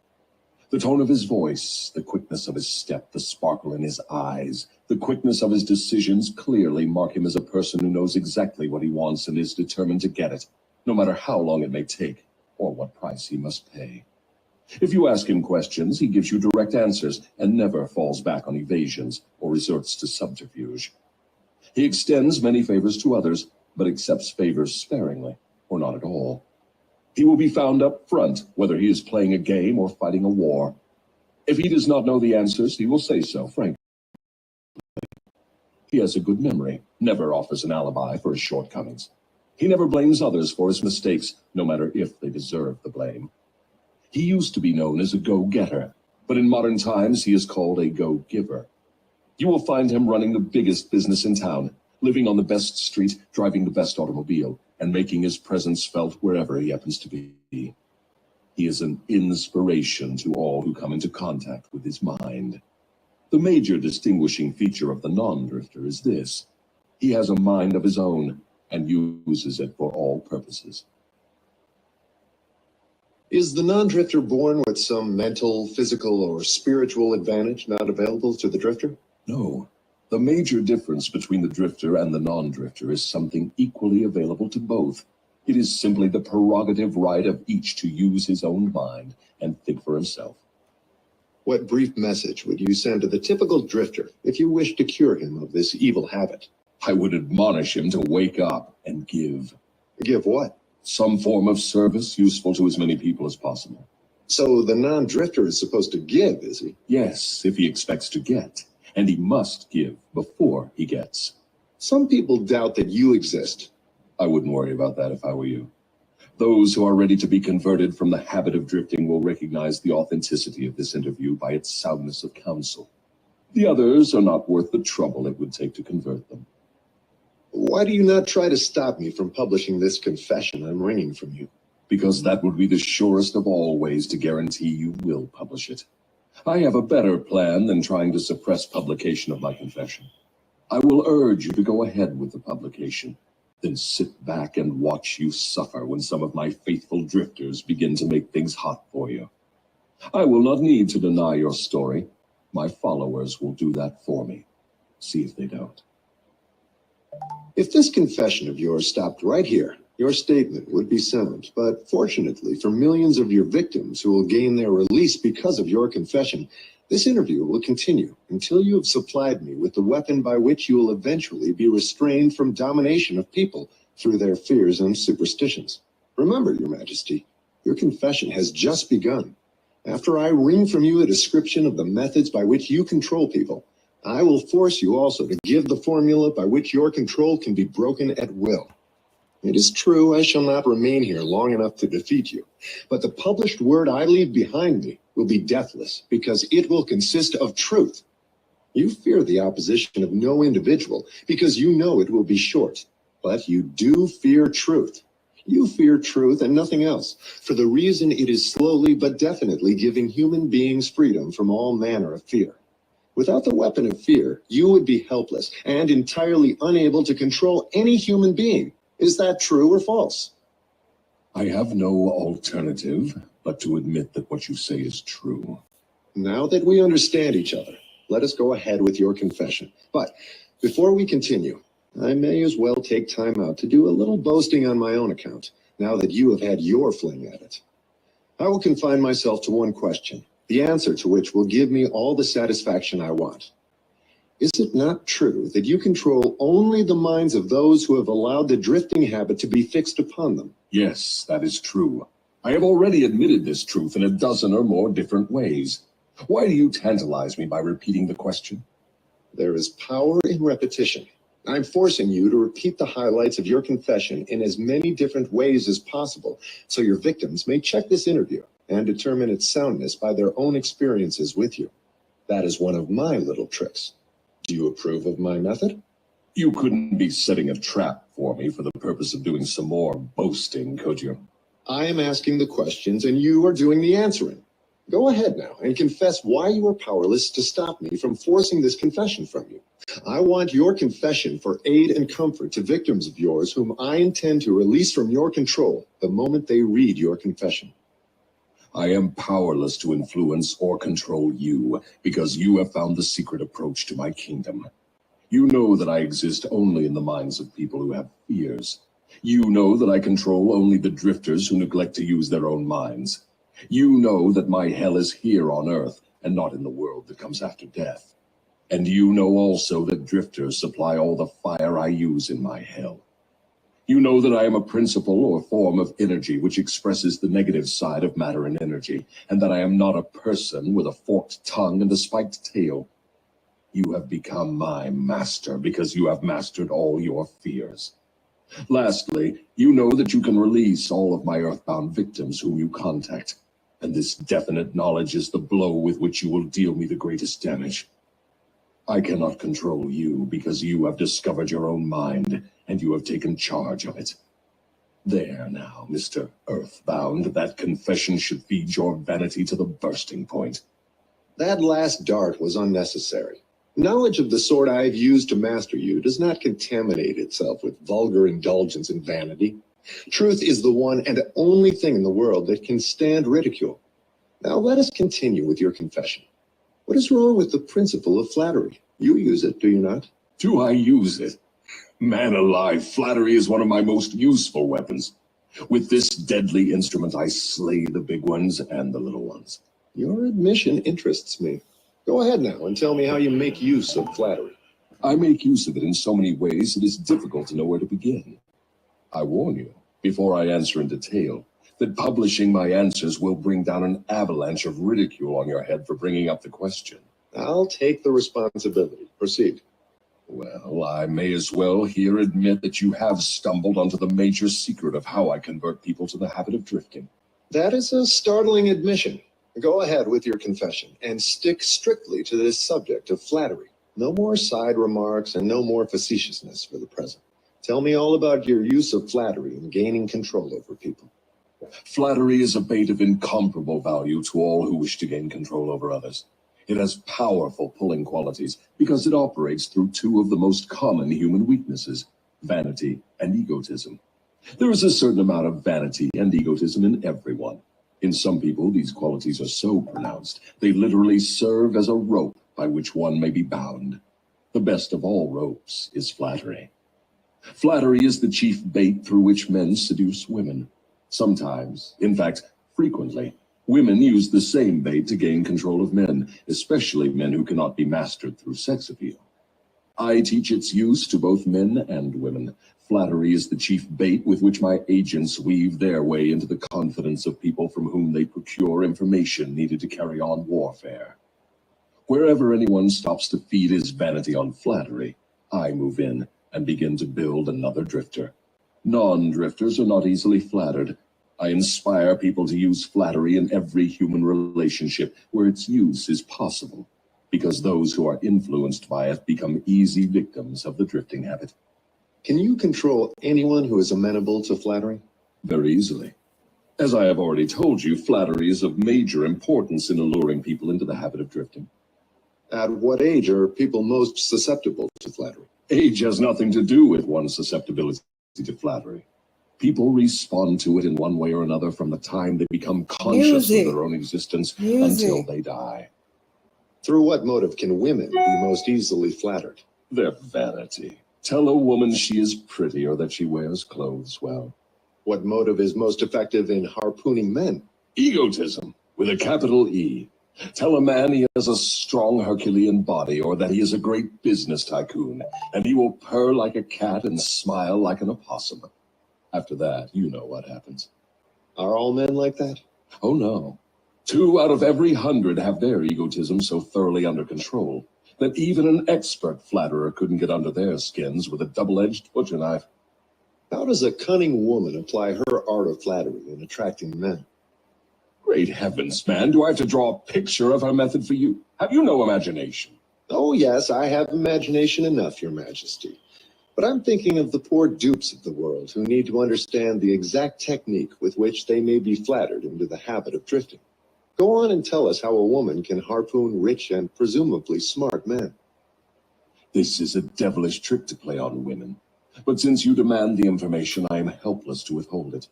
B: The tone of his voice, the quickness of his step, the sparkle in his eyes, the quickness of his decisions clearly mark him as a person who knows exactly what he wants and is determined to get it, no matter how long it may take, or what price he must pay. If you ask him questions, he gives you direct answers and never falls back on evasions or resorts to subterfuge. He extends many favors to others, but accepts favors sparingly, or not at all. He will be found up front, whether he is playing a game or fighting a war. If he does not know the answers, he will say so, frankly. He has a good memory, never offers an alibi for his shortcomings. He never blames others for his mistakes, no matter if they deserve the blame. He used to be known as a go-getter, but in modern times he is called a go-giver. You will find him running the biggest business in town, living on the best street, driving the best automobile, and making his presence felt wherever he happens to be. He is an inspiration to all who come into contact with his mind. The major distinguishing feature of the non-drifter is this. He has a mind of his own and uses it for all purposes.
C: Is the non-drifter born with some mental, physical, or spiritual advantage not available to the drifter?
B: No. The major difference between the drifter and the non-drifter is something equally available to both. It is simply the prerogative right of each to use his own mind and think for himself.
C: What brief message would you send to the typical drifter if you wished to cure him of this evil habit?
B: I would admonish him to wake up and give.
C: Give what?
B: Some form of service useful to as many people as possible.
C: So the non-drifter is supposed to give, is he?
B: Yes, if he expects to get. And he must give before he gets.
C: Some people doubt that you exist.
B: I wouldn't worry about that if I were you. Those who are ready to be converted from the habit of drifting will recognize the authenticity of this interview by its soundness of counsel. The others are not worth the trouble it would take to convert them.
C: Why do you not try to stop me from publishing this confession I'm wringing from you?
B: Because that would be the surest of all ways to guarantee you will publish it. I have a better plan than trying to suppress publication of my confession. I will urge you to go ahead with the publication, then sit back and watch you suffer when some of my faithful drifters begin to make things hot for you. I will not need to deny your story. My followers will do that for me. See if they don't.
C: If this confession of yours stopped right here, your statement would be sound. But fortunately for millions of your victims who will gain their release because of your confession, this interview will continue until you have supplied me with the weapon by which you will eventually be restrained from domination of people through their fears and superstitions. Remember, Your Majesty, your confession has just begun. After I wring from you a description of the methods by which you control people, I will force you also to give the formula by which your control can be broken at will. It is true I shall not remain here long enough to defeat you, but the published word I leave behind me will be deathless because it will consist of truth. You fear the opposition of no individual because you know it will be short, but you do fear truth. You fear truth and nothing else, for the reason it is slowly but definitely giving human beings freedom from all manner of fear. Without the weapon of fear, you would be helpless and entirely unable to control any human being. Is that true or false?
B: I have no alternative but to admit that what you say is true.
C: Now that we understand each other, let us go ahead with your confession. But before we continue, I may as well take time out to do a little boasting on my own account, now that you have had your fling at it. I will confine myself to one question, the answer to which will give me all the satisfaction I want. Is it not true that you control only the minds of those who have allowed the drifting habit to be fixed upon them?
B: Yes, that is true. I have already admitted this truth in a dozen or more different ways. Why do you tantalize me by repeating the question?
C: There is power in repetition. I'm forcing you to repeat the highlights of your confession in as many different ways as possible, so your victims may check this interview and determine its soundness by their own experiences with you. That is one of my little tricks. Do you approve of my method?
B: You couldn't be setting a trap for me for the purpose of doing some more boasting, could you?
C: I am asking the questions and you are doing the answering. Go ahead now and confess why you are powerless to stop me from forcing this confession from you. I want your confession for aid and comfort to victims of yours whom I intend to release from your control the moment they read your confession.
B: I am powerless to influence or control you because you have found the secret approach to my kingdom. You know that I exist only in the minds of people who have fears. You know that I control only the drifters who neglect to use their own minds. You know that my hell is here on earth and not in the world that comes after death. And you know also that drifters supply all the fire I use in my hell. You know that I am a principle or form of energy which expresses the negative side of matter and energy, and that I am not a person with a forked tongue and a spiked tail. You have become my master because you have mastered all your fears. Lastly, you know that you can release all of my earthbound victims whom you contact, and this definite knowledge is the blow with which you will deal me the greatest damage. I cannot control you because you have discovered your own mind, and you have taken charge of it. There now, Mr. Earthbound, that confession should feed your vanity to the bursting point.
C: That last dart was unnecessary. Knowledge of the sort I have used to master you does not contaminate itself with vulgar indulgence and vanity. Truth is the one and only thing in the world that can stand ridicule. Now let us continue with your confession. What is wrong with the principle of flattery? You use it, do you not?
B: Do I use it? Man alive, flattery is one of my most useful weapons. With this deadly instrument, I slay the big ones and the little ones.
C: Your admission interests me. Go ahead now and tell me how you make use of flattery.
B: I make use of it in so many ways it is difficult to know where to begin. I warn you, before I answer in detail, that publishing my answers will bring down an avalanche of ridicule on your head for bringing up the question.
C: I'll take the responsibility. Proceed.
B: Well, I may as well here admit that you have stumbled onto the major secret of how I convert people to the habit of drifting.
C: That is a startling admission. Go ahead with your confession and stick strictly to this subject of flattery. No more side remarks and no more facetiousness for the present. Tell me all about your use of flattery in gaining control over people.
B: Flattery is a bait of incomparable value to all who wish to gain control over others. It has powerful pulling qualities because it operates through two of the most common human weaknesses, vanity and egotism. There is a certain amount of vanity and egotism in everyone. In some people, these qualities are so pronounced, they literally serve as a rope by which one may be bound. The best of all ropes is flattery. Flattery is the chief bait through which men seduce women. Sometimes, in fact, frequently, women use the same bait to gain control of men, especially men who cannot be mastered through sex appeal. I teach its use to both men and women. Flattery is the chief bait with which my agents weave their way into the confidence of people from whom they procure information needed to carry on warfare. Wherever anyone stops to feed his vanity on flattery, I move in and begin to build another drifter. Non-drifters are not easily flattered. I inspire people to use flattery in every human relationship where its use is possible, because those who are influenced by it become easy victims of the drifting habit.
C: Can you control anyone who is amenable to flattery?
B: Very easily. As I have already told you, flattery is of major importance in alluring people into the habit of drifting.
C: At what age are people most susceptible to flattery?
B: Age has nothing to do with one's susceptibility to flattery. People respond to it in one way or another from the time they become conscious of their own existence until they die.
C: Through what motive can women be most easily flattered?
B: Their vanity. Tell a woman she is pretty or that she wears clothes well.
C: What motive is most effective in harpooning men?
B: Egotism, with a capital E. Tell a man he has a strong Herculean body or that he is a great business tycoon, and he will purr like a cat and smile like an opossum. After that, you know what happens.
C: Are all men like that?
B: Oh, no. 2 out of every 100 have their egotism so thoroughly under control that even an expert flatterer couldn't get under their skins with a double-edged butcher knife.
C: How does a cunning woman apply her art of flattery in attracting men?
B: Great heavens, man, do I have to draw a picture of her method for you? Have you no imagination?
C: Oh, yes, I have imagination enough, Your Majesty. But I'm thinking of the poor dupes of the world who need to understand the exact technique with which they may be flattered into the habit of drifting. Go on and tell us how a woman can harpoon rich and presumably smart men.
B: This is a devilish trick to play on women. But since you demand the information, I am helpless to withhold it.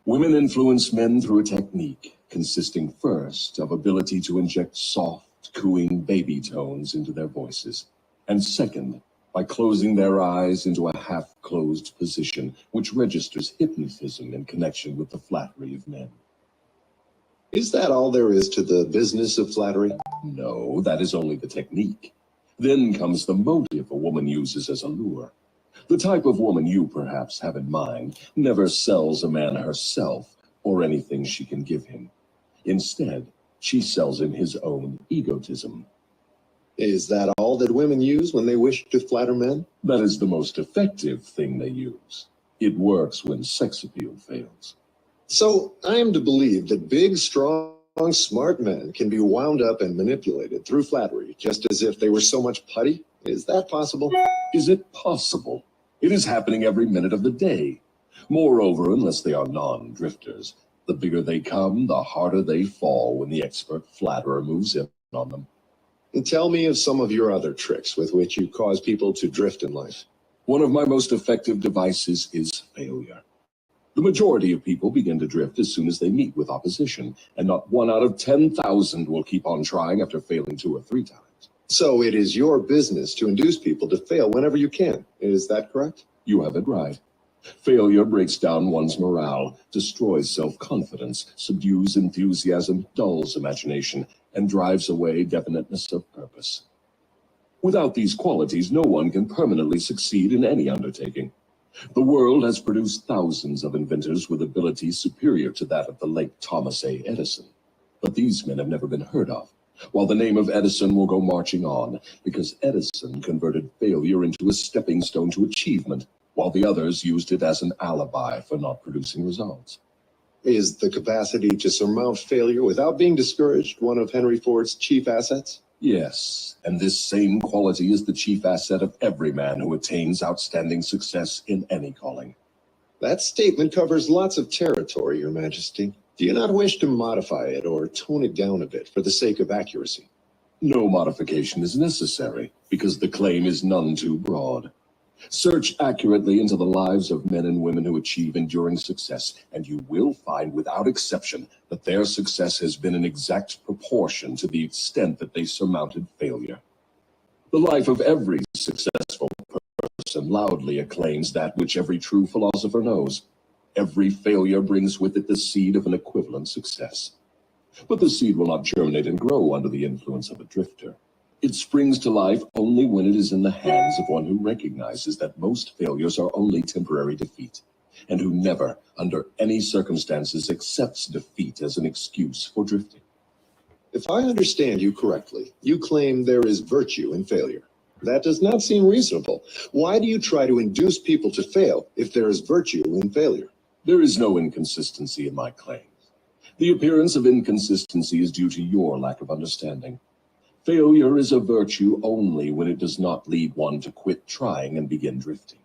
B: Women influence men through a technique consisting first of ability to inject soft, cooing baby tones into their voices, and second, by closing their eyes into a half-closed position, which registers hypnotism in connection with the flattery of men.
C: Is that all there is to the business of flattery?
B: No, that is only the technique. Then comes the motive a woman uses as a lure. The type of woman you perhaps have in mind never sells a man herself or anything she can give him. Instead, she sells him his own egotism.
C: Is that all that women use when they wish to flatter men?
B: That is the most effective thing they use. It works when sex appeal fails.
C: So I am to believe that big, strong, smart men can be wound up and manipulated through flattery, just as if they were so much putty? Is that possible?
B: Is it possible? It is happening every minute of the day. Moreover, unless they are non-drifters, the bigger they come, the harder they fall when the expert flatterer moves in on them.
C: And tell me of some of your other tricks with which you cause people to drift in life.
B: One of my most effective devices is failure. The majority of people begin to drift as soon as they meet with opposition, and not 1 out of 10,000 will keep on trying after failing 2 or 3 times.
C: So it is your business to induce people to fail whenever you can. Is that correct?
B: You have it right. Failure breaks down one's morale, destroys self-confidence, subdues enthusiasm, dulls imagination, and drives away definiteness of purpose. Without these qualities, no one can permanently succeed in any undertaking. The world has produced thousands of inventors with abilities superior to that of the late Thomas A. Edison. But these men have never been heard of, while the name of Edison will go marching on, because Edison converted failure into a stepping stone to achievement, while the others used it as an alibi for not producing results.
C: Is the capacity to surmount failure without being discouraged one of Henry Ford's chief assets?
B: Yes, and this same quality is the chief asset of every man who attains outstanding success in any calling.
C: That statement covers lots of territory, Your Majesty. Do you not wish to modify it or tone it down a bit for the sake of accuracy?
B: No modification is necessary, because the claim is none too broad. Search accurately into the lives of men and women who achieve enduring success, and you will find without exception that their success has been in exact proportion to the extent that they surmounted failure. The life of every successful person loudly acclaims that which every true philosopher knows. Every failure brings with it the seed of an equivalent success. But the seed will not germinate and grow under the influence of a drifter. It springs to life only when it is in the hands of one who recognizes that most failures are only temporary defeat, and who never, under any circumstances, accepts defeat as an excuse for drifting.
C: If I understand you correctly, you claim there is virtue in failure. That does not seem reasonable. Why do you try to induce people to fail if there is virtue in failure?
B: There is no inconsistency in my claims. The appearance of inconsistency is due to your lack of understanding. Failure is a virtue only when it does not lead one to quit trying and begin drifting.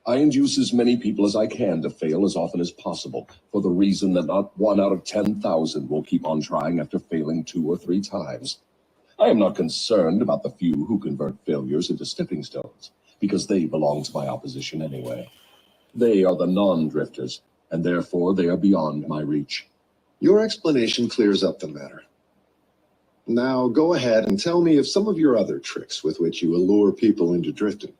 B: I induce as many people as I can to fail as often as possible, for the reason that not 1 out of 10,000 will keep on trying after failing 2 or 3 times. I am not concerned about the few who convert failures into stepping stones, because they belong to my opposition anyway. They are the non-drifters, and therefore they are beyond my reach.
C: Your explanation clears up the matter. Now go ahead and tell me of some of your other tricks with which you allure people into drifting.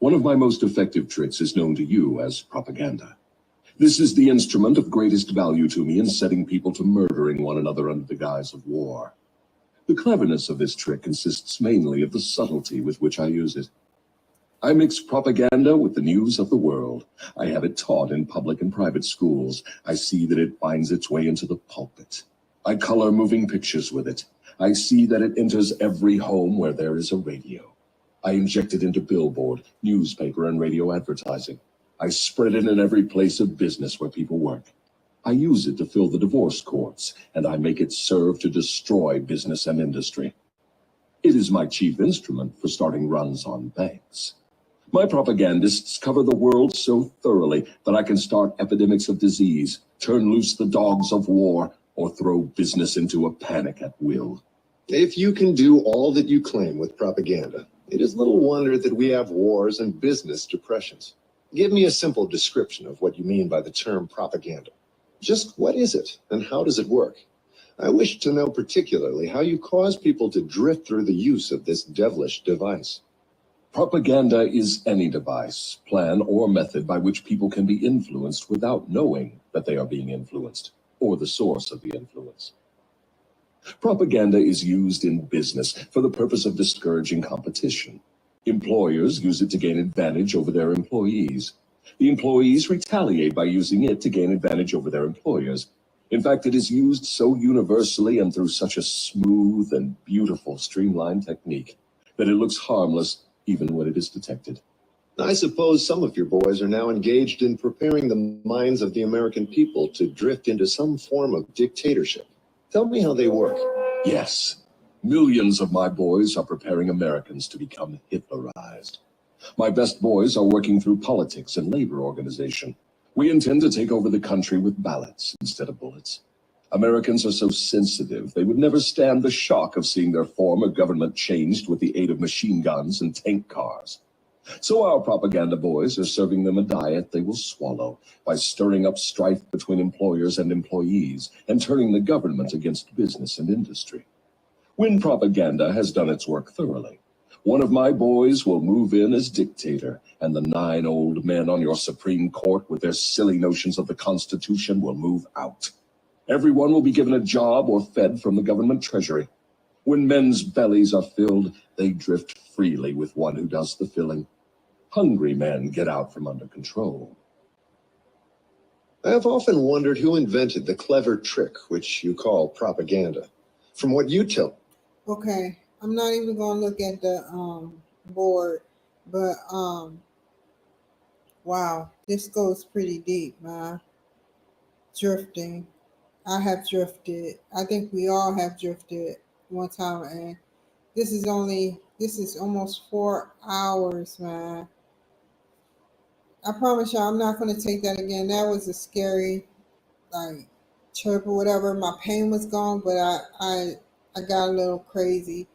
B: One of my most effective tricks is known to you as propaganda. This is the instrument of greatest value to me in setting people to murdering one another under the guise of war. The cleverness of this trick consists mainly of the subtlety with which I use it. I mix propaganda with the news of the world. I have it taught in public and private schools. I see that it finds its way into the pulpit. I color moving pictures with it. I see that it enters every home where there is a radio. I inject it into billboard, newspaper, and radio advertising. I spread it in every place of business where people work. I use it to fill the divorce courts, and I make it serve to destroy business and industry. It is my chief instrument for starting runs on banks. My propagandists cover the world so thoroughly that I can start epidemics of disease, turn loose the dogs of war, or throw business into a panic at will.
C: If you can do all that you claim with propaganda, it is little wonder that we have wars and business depressions. Give me a simple description of what you mean by the term propaganda. Just what is it, and how does it work? I wish to know particularly how you cause people to drift through the use of this devilish device.
B: Propaganda is any device, plan, or method by which people can be influenced without knowing that they are being influenced, or the source of the influence. Propaganda is used in business for the purpose of discouraging competition. Employers use it to gain advantage over their employees. The employees retaliate by using it to gain advantage over their employers. In fact, it is used so universally and through such a smooth and beautiful streamlined technique that it looks harmless even when it is detected.
C: I suppose some of your boys are now engaged in preparing the minds of the American people to drift into some form of dictatorship. Tell me how they work.
B: Yes, millions of my boys are preparing Americans to become Hitlerized. My best boys are working through politics and labor organization. We intend to take over the country with ballots instead of bullets. Americans are so sensitive, they would never stand the shock of seeing their form of government changed with the aid of machine guns and tank cars. So our propaganda boys are serving them a diet they will swallow by stirring up strife between employers and employees and turning the government against business and industry. When propaganda has done its work thoroughly, one of my boys will move in as dictator, and the 9 old men on your Supreme Court with their silly notions of the Constitution will move out. Everyone will be given a job or fed from the government treasury. When men's bellies are filled, they drift freely with one who does the filling. Hungry men get out from under control.
C: I have often wondered who invented the clever trick which you call propaganda. From what you tell.
A: Okay, I'm not even gonna look at the board, but wow, this goes pretty deep, man. Drifting. I have drifted. I think we all have drifted one time, and this is almost 4 hours, man. I promise y'all I'm not gonna take that again. That was a scary like trip or whatever. My pain was gone, but I got a little crazy.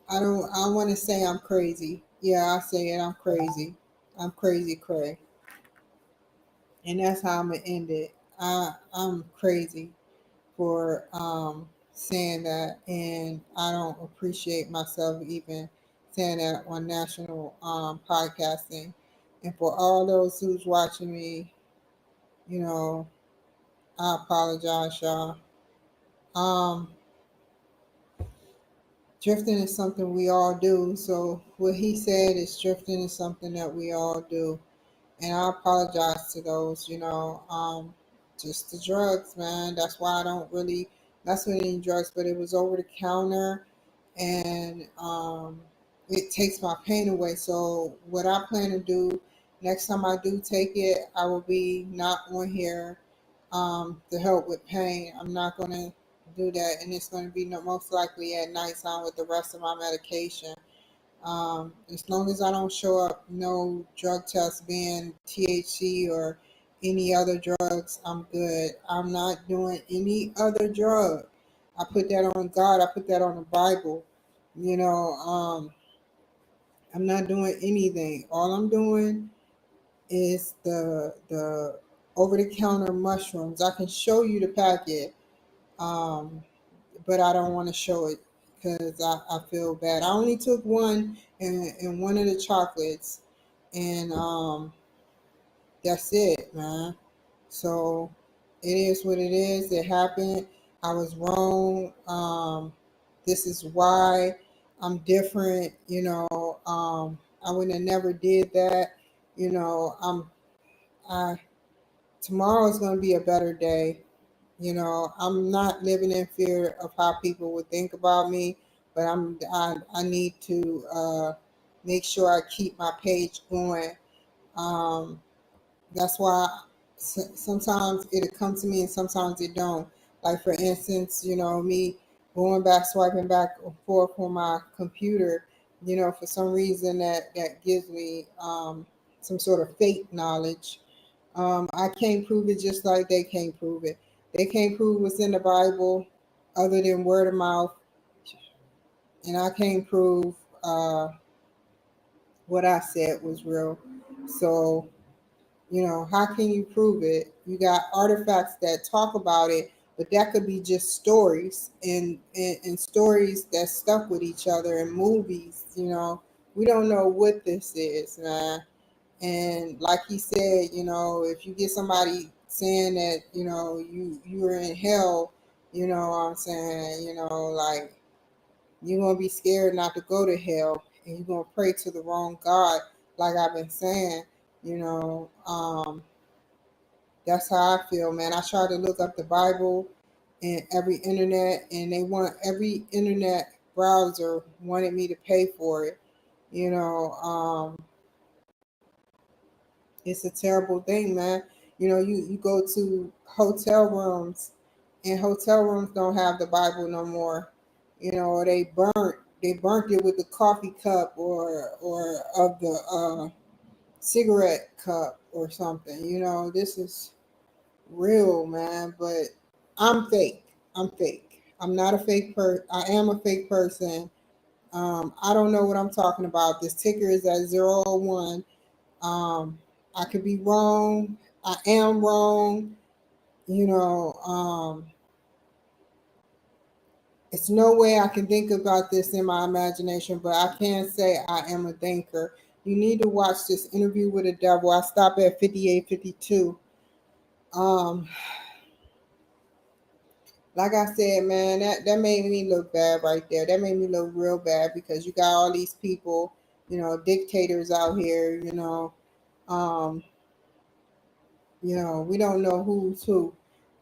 A: I want to say I'm crazy. Yeah, I say it. I'm crazy. I'm crazy, cray, and that's how I'm gonna end it. I'm crazy for saying that, and I don't appreciate myself even saying that on national podcasting. And for all those who's watching me, you know, I apologize, y'all. Um, Drifting is something we all do. So what he said is drifting is something that we all do. And I apologize to those, just the drugs, man. That's why I don't really mess with any drugs, but it was over the counter, and it takes my pain away. So what I plan to do next time I do take it, I will be not on here to help with pain. I'm not going to do that, and it's going to be most likely at nighttime with the rest of my medication. As long as I don't show up no drug test being THC or any other drugs, I'm good. I'm not doing any other drug. I put that on God. I put that on the Bible. You know, I'm not doing anything. All I'm doing is the over the counter mushrooms. I can show you the packet, um, but I don't want to show it because I feel bad. I only took one and one of the chocolates, and that's it, man. So it is what it is. It happened. I was wrong. This is why I'm different. I would have never did that. You know, I tomorrow is going to be a better day. I'm not living in fear of how people would think about me, but I need to make sure I keep my page going. Um, that's why sometimes it'll come to me and sometimes it don't. Like for instance, me going back, swiping back and forth on my computer, for some reason that gives me some sort of fake knowledge. I can't prove it just like they can't prove it. They can't prove what's in the Bible other than word of mouth, and I can't prove what I said was real. So, how can you prove it? You got artifacts that talk about it, but that could be just stories and stories that stuck with each other in movies. We don't know what this is, man. And like he said, if you get somebody saying that, you are in hell, what I'm saying, like you're gonna be scared not to go to hell and you're gonna pray to the wrong God, like I've been saying, you know. That's how I feel, man. I try to look up the Bible in every internet and every internet browser wanted me to pay for it. You know, it's a terrible thing, man. You go to hotel rooms and hotel rooms don't have the Bible no more. Or they burnt it with the coffee cup or of the cigarette cup or something. This is real, man, but I'm fake. I'm fake. I'm not a fake person. I am a fake person. I don't know what I'm talking about. This ticker is at 001. I could be wrong. I am wrong. You know, it's no way I can think about this in my imagination, but I can say I am a thinker. You need to watch this interview with the devil. I stop at 58:52. Um, like I said, man, that made me look bad right there. That made me look real bad because you got all these people, dictators out here, um, we don't know who's who.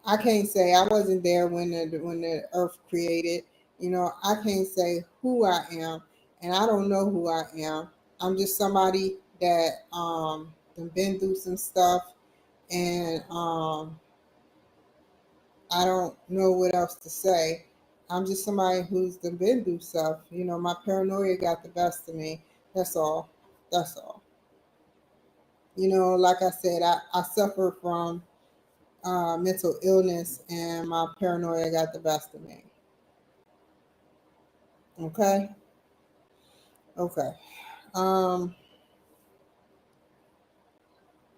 A: I can't say I wasn't there when the earth created. I can't say who I am, and I don't know who I am. I'm just somebody that done been through some stuff, and I don't know what else to say. I'm just somebody who's been through stuff. My paranoia got the best of me. That's all. That's all. Like I said, I suffer from mental illness and my paranoia got the best of me. Okay? Okay. Um,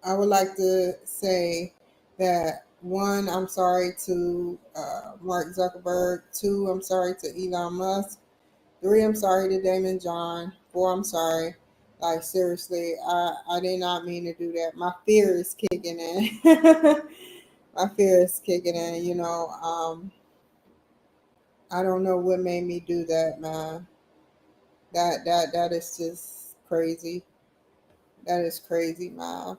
A: I would like to say that one, I'm sorry to Mark Zuckerberg. Two, I'm sorry to Elon Musk. Three, I'm sorry to Damon John. Four, I'm sorry. Like seriously, I did not mean to do that. My fear is kicking in. My fear is kicking in. I don't know what made me do that, man. That is just crazy. That is crazy, man.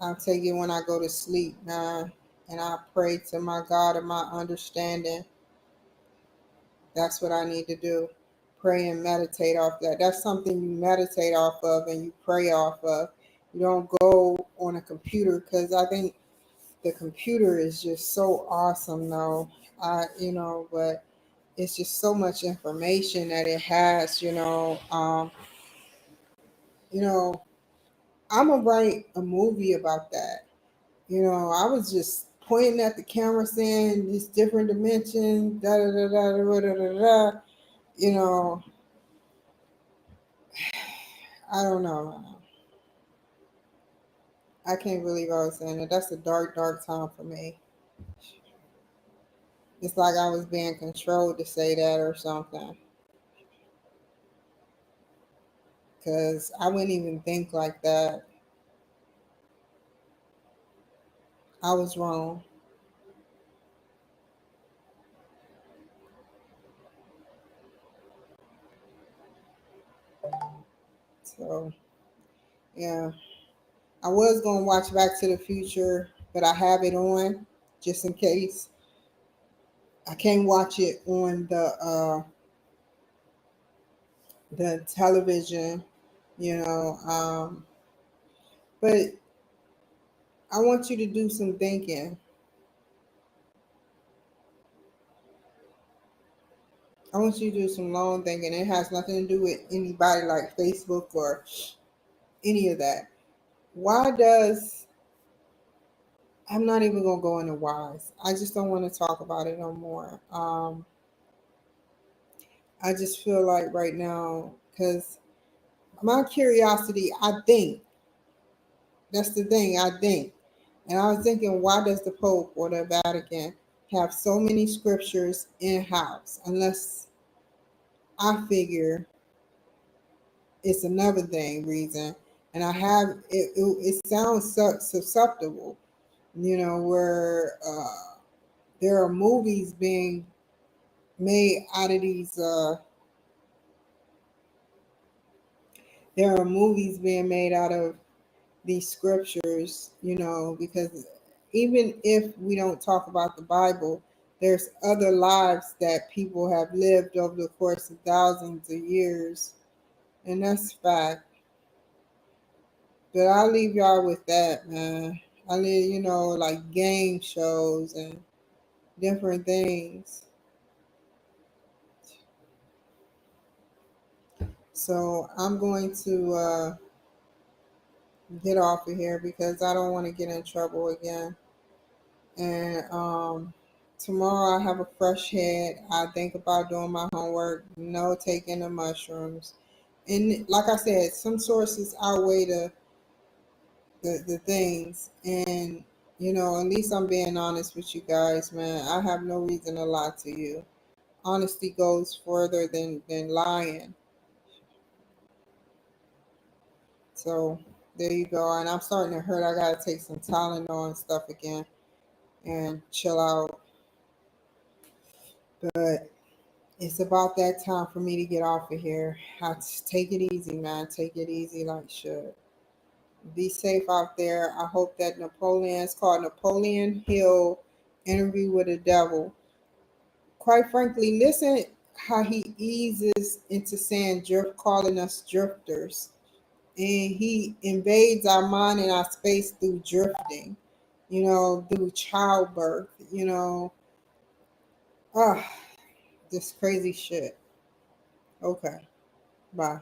A: I'll take it when I go to sleep, man, and I pray to my God and my understanding. That's what I need to do. Pray and meditate off that. That's something you meditate off of and you pray off of. You don't go on a computer because I think the computer is just so awesome though. But it's just so much information that it has, you know, I'm gonna write a movie about that. I was just pointing at the camera saying these different dimensions, da da da da da da da da. You know, I don't know. I can't believe I was saying that. That's a dark, dark time for me. It's like I was being controlled to say that or something. Because I wouldn't even think like that. I was wrong. So, yeah. I was going to watch Back to the Future, but I have it on just in case. I can't watch it on the television, you know. But I want you to do some thinking. I want you to do some long thinking. It has nothing to do with anybody like Facebook or any of that. Why does I'm not even gonna go into whys. I just don't want to talk about it no more. I just feel like right now, because my curiosity, I think that's the thing. I think, and I was thinking, why does the Pope or the Vatican have so many scriptures in house? Unless I figure it's another thing reason, and I have it. It sounds susceptible, where there are movies being made out of these. There are movies being made out of these scriptures, because even if we don't talk about the Bible, there's other lives that people have lived over the course of thousands of years, and that's fact. But I'll leave y'all with that, man. I leave, like game shows and different things. So I'm going to get off of here because I don't want to get in trouble again. And tomorrow I have a fresh head. I think about doing my homework, no taking the mushrooms. And like I said, some sources outweigh the things. And, at least I'm being honest with you guys, man. I have no reason to lie to you. Honesty goes further than lying. So there you go. And I'm starting to hurt. I got to take some Tylenol and stuff again and chill out. But it's about that time for me to get off of here. I just take it easy, man. Take it easy like should. Be safe out there. I hope that Napoleon's called Napoleon Hill Interview with the Devil. Quite frankly, listen how he eases into saying drift, calling us drifters. And he invades our mind and our space through drifting, through childbirth, ah, this crazy shit. Okay, bye.